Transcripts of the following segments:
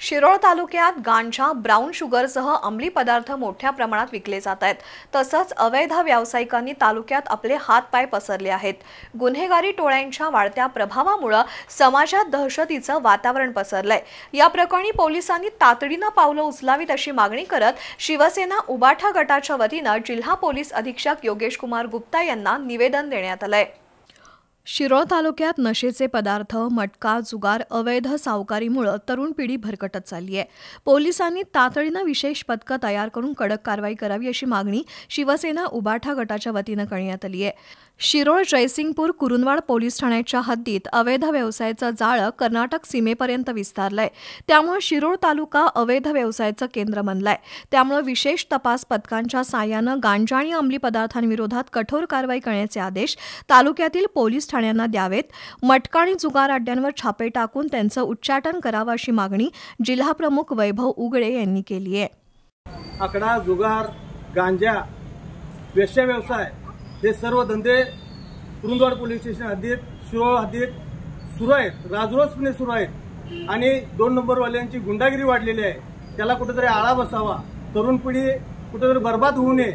शिरोळ तालुक्यात गांजा, ब्राऊन शुगरसह अंमली पदार्थ मोठ्या प्रमाणात विकले जात आहेत। तसंच अवैध व्यावसायिकांनी तालुक्यात आपले हात-पाय पसरले आहेत। गुन्हेगारी टोळ्यांच्या वाढत्या प्रभावामुळे समाजात दहशतीचं वातावरण पसरलंय। या प्रकरणी पोलिसांनी तातडीनं पावलं उचलावीत अशी मागणी करत शिवसेना उबाठा गटाच्या वतीनं जिल्हा पोलीस अधीक्षक योगेश कुमार गुप्ता यांना निवेदन देण्यात आलंय। शिरोळ तालुक्यात नशेचे पदार्थ, मटका, जुगार, अवैध सावकारीमुळे तरुण पिढी भरकटत चालली आहे। पोलिसांनी तातडीनं विशेष पथकं तयार करून कडक कारवाई करावी अशी मागणी शिवसेना उबाठा गटाच्या वतीनं करण्यात आली आहे। शिरोळ जयसिंगपूर कुरुंदवाड पोलीस ठाण्याच्या हद्दीत अवैध व्यवसायाचं जाळं कर्नाटक सीमेपर्यंत विस्तारलंय। त्यामुळे शिरोळ तालुका अवैध व्यवसायाचं केंद्र बनलाय। त्यामुळे विशेष तपास पथकांच्या साहाय्यानं गांजा आणि अंमली पदार्थांविरोधात कठोर कारवाई करण्याचे आदेश तालुक्यातील पोलीस ठाण्यांना द्यावेत। मटका आणि जुगार अड्ड्यांवर छापे टाकून त्यांचं उच्चाटन करावं अशी मागणी जिल्हाप्रमुख वैभव उगळे यांनी केली आहे। आकडा, जुगार, गांजा, वेश्या व्यवसाय हे सर्व धंदे कुरुंदवाड पोलीस स्टेशन हद्दीत, शिरोळ हद्दीत सुरू आहेत, राजरोसपणे सुरू आहेत आणि 2 नंबरवाल्यांची गुंडागिरी वाढलेली आहे। त्याला कुठेतरी आळा बसावा, तरुण पिढी कुठेतरी बर्बाद होऊ नये।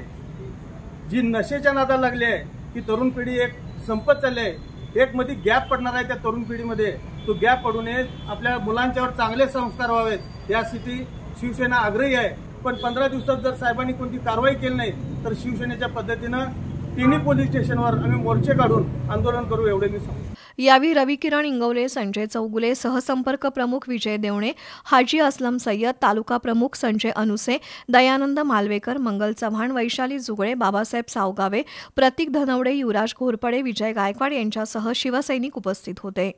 जी नशेच्या नादाला लागली आहे ती तरुण पिढी एक संपत चालली आहे। एक मध्ये गॅप पडणार आहे त्या तरुण पिढीमध्ये, तो गॅप पडू नये। आपल्या मुलांच्यावर चांगले संस्कार व्हावेत यासाठी शिवसेना आग्रही आहे। पण 15 दिवसात जर साहेबांनी कोणती कारवाई केली नाही तर शिवसेनेच्या पद्धतीनं तिन्ही पोलीस स्टेशनवर आम्ही मोर्चे काढून आंदोलन करू एवढे मी सांगतो। यावेळी रविकिरण इंगवले, संजय चौगुले, सहसंपर्क प्रमुख विजय देवणे, हाजी असलम सय्यद, तालुका प्रमुख संजय अनुसे, दयानंद मालवेकर, मंगल चव्हाण, वैशाली जुगळे, बाबासाहेब सावगावे, प्रतीक धनवडे, युवराज घोरपडे, विजय गायकवाड यांच्यासह शिवसैनिक उपस्थित होते।